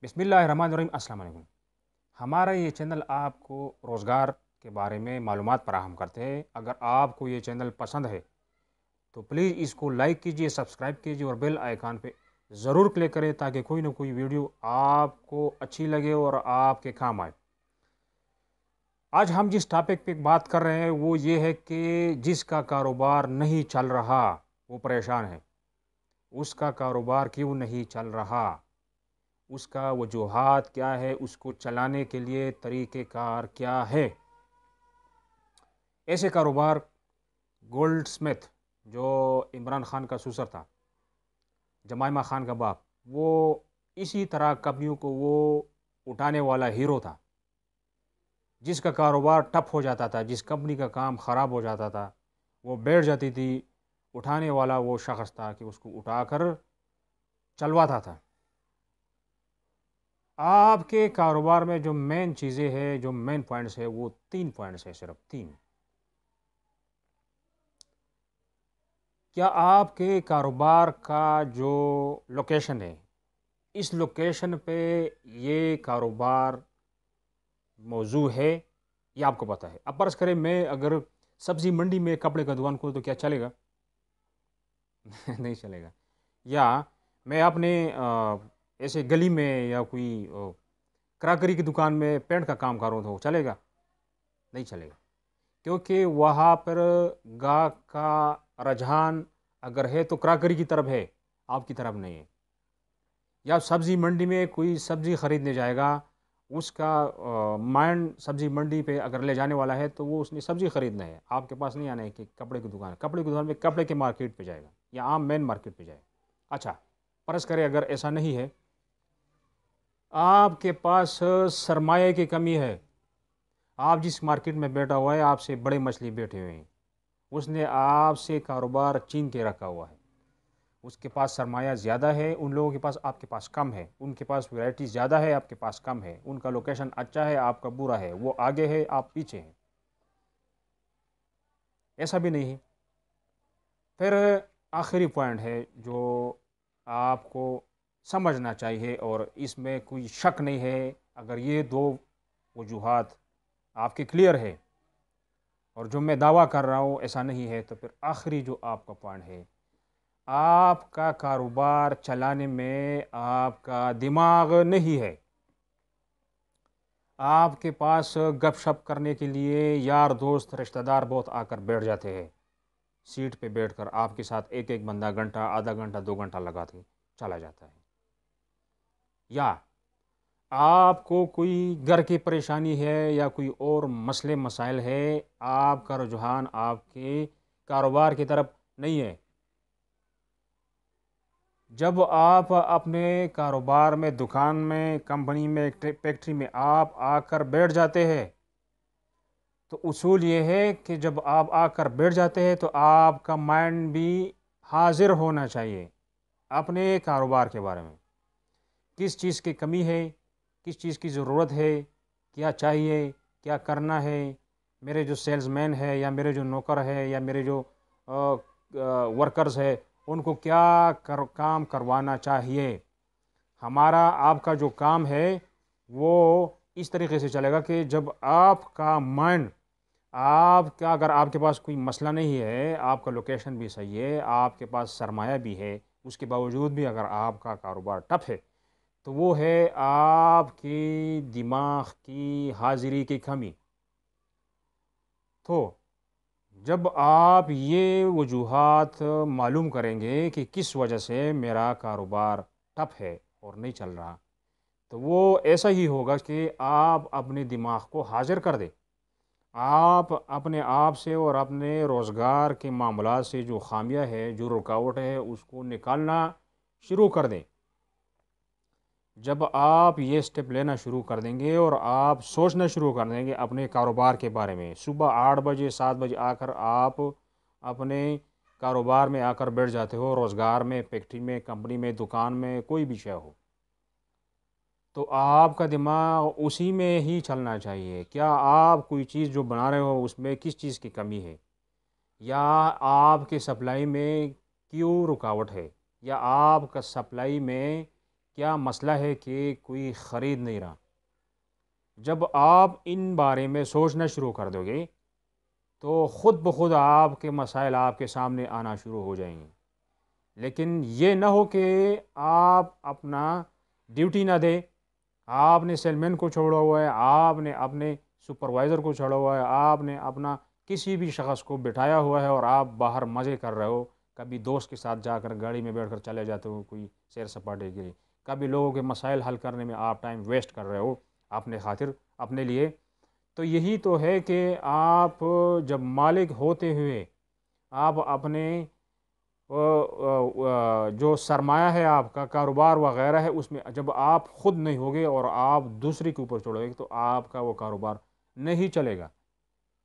बिस्मिल्लाहिर्रहमानिर्रहीम। अस्सलाम वालेकुम। हमारा ये चैनल आपको रोज़गार के बारे में मालूमात फराहम करते हैं। अगर आपको ये चैनल पसंद है तो प्लीज़ इसको लाइक कीजिए, सब्सक्राइब कीजिए और बेल आइकन पे ज़रूर क्लिक करें ताकि कोई ना कोई वीडियो आपको अच्छी लगे और आपके काम आए। आज हम जिस टॉपिक पे बात कर रहे हैं वो ये है कि जिसका कारोबार नहीं चल रहा वो परेशान है। उसका कारोबार क्यों नहीं चल रहा, उसका वजूहात क्या है, उसको चलाने के लिए तरीक़ेकार क्या है। ऐसे कारोबार गोल्ड स्मिथ जो इमरान खान का ससुर था, जमाइमा खान का बाप, वो इसी तरह कंपनियों को वो उठाने वाला हीरो था। जिसका कारोबार ठप हो जाता था, जिस कंपनी का काम ख़राब हो जाता था, वो बैठ जाती थी। उठाने वाला वो शख्स था कि उसको उठाकर चलवाता था। आपके कारोबार में जो मेन चीज़ें हैं, जो मेन पॉइंट्स है, वो 3 पॉइंट्स है, सिर्फ 3। क्या आपके कारोबार का जो लोकेशन है, इस लोकेशन पे ये कारोबार मौजू है, ये आपको पता है। अब फ़र्ज़ करें मैं अगर सब्ज़ी मंडी में कपड़े का दुकान खोलूँ तो क्या चलेगा? नहीं चलेगा। या मैं अपने ऐसे गली में या कोई क्रॉकरी की दुकान में पेंट का काम कर रहा हूँ तो चलेगा? नहीं चलेगा। क्योंकि वहाँ पर गाहक का रुझान अगर है तो क्रॉकरी की तरफ है, आपकी तरफ नहीं है। या सब्ज़ी मंडी में कोई सब्ज़ी ख़रीदने जाएगा, उसका माइंड सब्ज़ी मंडी पे अगर ले जाने वाला है तो वो उसने सब्ज़ी ख़रीदना है, आपके पास नहीं आना है कि कपड़े की दुकान में कपड़े के मार्केट पे जाएगा या आम मेन मार्केट पे जाएगा। अच्छा, फ़र्ज़ करें अगर ऐसा नहीं है, आपके पास सरमाए की कमी है। आप जिस मार्केट में बैठा हुआ है, आपसे बड़े मछली बैठे हुए हैं। उसने आपसे कारोबार छीन के रखा हुआ है। उसके पास सरमाया ज़्यादा है, उन लोगों के पास, आपके पास कम है। उनके पास वैरायटी ज़्यादा है, आपके पास कम है। उनका लोकेशन अच्छा है, आपका बुरा है। वो आगे है, आप पीछे हैं। ऐसा भी नहीं है। फिर आखिरी पॉइंट है जो आपको समझना चाहिए और इसमें कोई शक नहीं है। अगर ये 2 वजूहात आपके क्लियर है और जो मैं दावा कर रहा हूँ ऐसा नहीं है, तो फिर आखिरी जो आपका पॉइंट है, आपका कारोबार चलाने में आपका दिमाग नहीं है। आपके पास गपशप करने के लिए यार दोस्त रिश्तेदार बहुत आकर बैठ जाते हैं। सीट पे बैठकर आपके साथ एक एक बंदा घंटा, आधा घंटा, 2 घंटा लगा के चला जाता है। या आपको कोई घर की परेशानी है या कोई और मसले मसाइल है, आपका रुझान आपके कारोबार की तरफ नहीं है। जब आप अपने कारोबार में, दुकान में, कंपनी में, फैक्ट्री में आप आकर बैठ जाते हैं तो उसूल ये है कि जब आप आकर बैठ जाते हैं तो आपका माइंड भी हाजिर होना चाहिए अपने कारोबार के बारे में। किस चीज़ की कमी है, किस चीज़ की ज़रूरत है, क्या चाहिए, क्या करना है। मेरे जो सेल्समैन है या मेरे जो नौकर है या मेरे जो वर्कर्स है, उनको क्या काम करवाना चाहिए। हमारा आपका जो काम है वो इस तरीके से चलेगा कि जब आपका माइंड, आपका, अगर आपके पास कोई मसला नहीं है, आपका लोकेशन भी सही है, आपके पास सरमाया भी है, उसके बावजूद भी अगर आपका कारोबार टफ है तो वो है आपकी दिमाग की हाजिरी की कमी। तो जब आप ये वजूहात मालूम करेंगे कि किस वजह से मेरा कारोबार टफ है और नहीं चल रहा, तो वो ऐसा ही होगा कि आप अपने दिमाग को हाजिर कर दें। आप अपने आप से और अपने रोज़गार के मामलात से जो खामियां है, जो रुकावट है, उसको निकालना शुरू कर दें। जब आप ये स्टेप लेना शुरू कर देंगे और आप सोचना शुरू कर देंगे अपने कारोबार के बारे में, सुबह 8 बजे 7 बजे आकर आप अपने कारोबार में आकर बैठ जाते हो, रोज़गार में, फैक्ट्री में, कंपनी में, दुकान में, कोई भी शय हो, तो आपका दिमाग उसी में ही चलना चाहिए। क्या आप कोई चीज़ जो बना रहे हो उसमें किस चीज़ की कमी है, या आपके सप्लाई में क्यों रुकावट है, या आपका सप्लाई में کیا مسئلہ ہے کہ کوئی خرید نہیں رہا؟ جب آپ ان بارے میں سوچنا شروع کر دو گے تو خود بخود آپ کے مسائل آپ کے سامنے آنا شروع ہو جائیں گے۔ لیکن یہ نہ ہو کہ آپ اپنا ڈیوٹی نہ دے، آپ نے سیل مین کو چھوڑا ہوا ہے، آپ نے اپنے سپروائزر کو چھوڑا ہوا ہے، آپ نے اپنا کسی بھی شخص کو بٹھایا ہوا ہے اور آپ باہر مزے کر رہے ہو، کبھی دوست کے ساتھ جا کر گاڑی میں بیٹھ کر چلے جاتے ہو کوئی سیر سپاٹے کے لیے، کبھی لوگوں کے مسائل حل کرنے میں آپ ٹائم ویسٹ کر رہے ہو اپنے خاطر، اپنے لیے۔ تو یہی تو ہے کہ آپ جب مالک ہوتے ہوئے آپ اپنے جو سرمایہ ہے آپ کا کاروبار وغیرہ ہے، اس میں جب آپ خود نہیں ہوگے اور آپ دوسرے کے اوپر چھوڑو گے تو آپ کا وہ کاروبار نہیں چلے گا،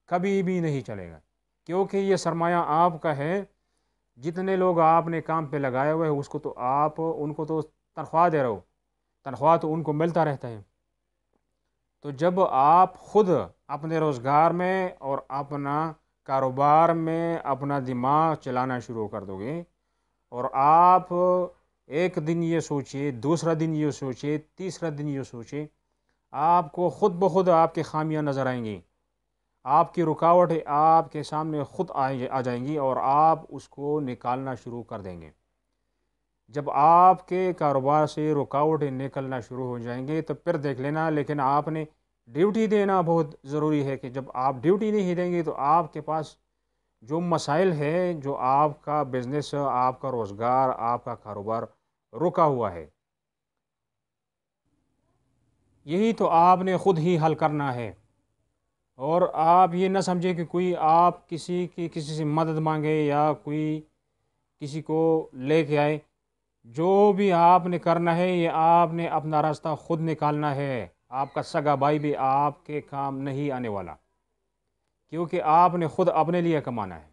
کبھی بھی نہیں چلے گا، کیونکہ یہ سرمایہ آپ کا ہے۔ جتنے لوگ آپ نے کام پہ لگائے ہوئے ہیں اس کو تو آپ ان کو تو تنخواہ دے رہے ہو، تنخواہ تو ان کو ملتا رہتا ہے۔ تو جب آپ خود اپنے روزگار میں اور اپنا کاروبار میں اپنا دماغ چلانا شروع کر دو گے اور آپ ایک دن یہ سوچیں، دوسرا دن یہ سوچیں، تیسرا دن یہ سوچیں، آپ کو خود بخود آپ کی خامیاں نظر آئیں گی، آپ کی رکاوٹیں آپ کے سامنے خود آ جائیں گی اور آپ اس کو نکالنا شروع کر دیں گے۔ جب آپ کے کاروبار سے رکاوٹیں نکلنا شروع ہو جائیں گے تو پھر دیکھ لینا، لیکن آپ نے ڈیوٹی دینا بہت ضروری ہے کہ جب آپ ڈیوٹی نہیں دیں گے تو آپ کے پاس جو مسائل ہے، جو آپ کا بزنس، آپ کا روزگار، آپ کا کاروبار رکا ہوا ہے، یہی تو آپ نے خود ہی حل کرنا ہے۔ اور آپ یہ نہ سمجھے کہ کوئی آپ کسی سے مدد مانگے یا کوئی کسی کو لے کے آئے۔ جو بھی آپ نے کرنا ہے یہ آپ نے اپنا راستہ خود نکالنا ہے۔ آپ کا سگا بھائی بھی آپ کے کام نہیں آنے والا، کیونکہ آپ نے خود اپنے لیے کمانا ہے۔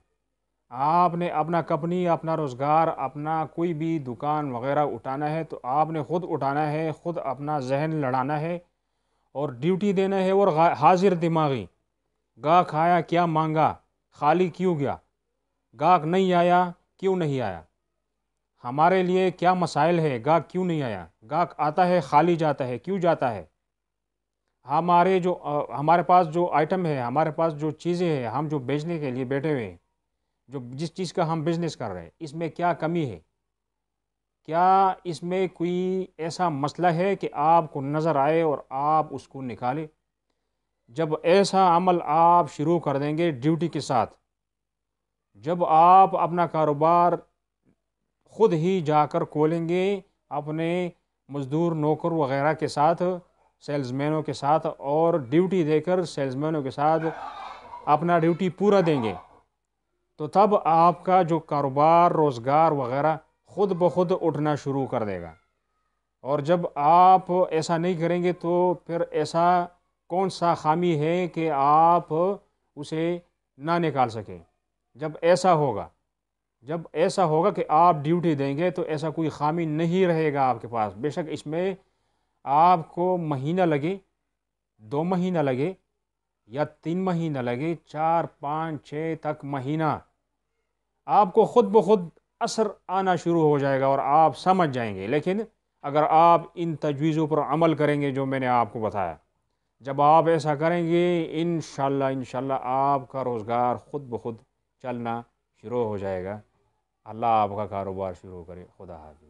آپ نے اپنا کمپنی، اپنا روزگار، اپنا کوئی بھی دکان وغیرہ اٹھانا ہے تو آپ نے خود اٹھانا ہے، خود اپنا ذہن لڑانا ہے اور ڈیوٹی دینا ہے، اور حاضر دماغی۔ گاہک آیا کیا مانگا، خالی کیوں گیا، گاہک نہیں آیا کیوں نہیں آیا، ہمارے لیے کیا مسائل ہے، گاہک کیوں نہیں آیا، گاہک آتا ہے خالی جاتا ہے کیوں جاتا ہے، ہمارے پاس جو آئٹم ہے، ہمارے پاس جو چیزیں ہیں، ہم جو بیچنے کے لیے بیٹھے ہوئے ہیں، جس چیز کا ہم بزنس کر رہے ہیں، اس میں کیا کمی ہے، کیا اس میں کوئی ایسا مسئلہ ہے کہ آپ کو نظر آئے اور آپ اس کو نکالیں۔ جب ایسا عمل آپ شروع کر دیں گے ڈیوٹی کے ساتھ، جب آپ اپنا کاروبار خود ہی جا کر کھولیں گے اپنے مزدور نوکر وغیرہ کے ساتھ، سیلز مینوں کے ساتھ، اور ڈیوٹی دے کر سیلز مینوں کے ساتھ اپنا ڈیوٹی پورا دیں گے، تو تب آپ کا جو کاروبار، روزگار وغیرہ خود بخود اٹھنا شروع کر دے گا۔ اور جب آپ ایسا نہیں کریں گے تو پھر ایسا کون سا خامی ہے کہ آپ اسے نہ نکال سکیں۔ جب ایسا ہوگا کہ آپ ڈیوٹی دیں گے تو ایسا کوئی خامی نہیں رہے گا آپ کے پاس، بے شک اس میں آپ کو مہینہ لگے، 2 مہینہ لگے یا 3 مہینہ لگے، 4 5 6 تک مہینہ، آپ کو خود بخود اثر آنا شروع ہو جائے گا اور آپ سمجھ جائیں گے۔ لیکن اگر آپ ان تجویزوں پر عمل کریں گے جو میں نے آپ کو بتایا، جب آپ ایسا کریں گے انشاءاللہ آپ کا روزگار خود بخود چلنا شروع ہو جائے گا۔ اللہ آپ کا کاروبار شروع کرے۔ خدا حافظ۔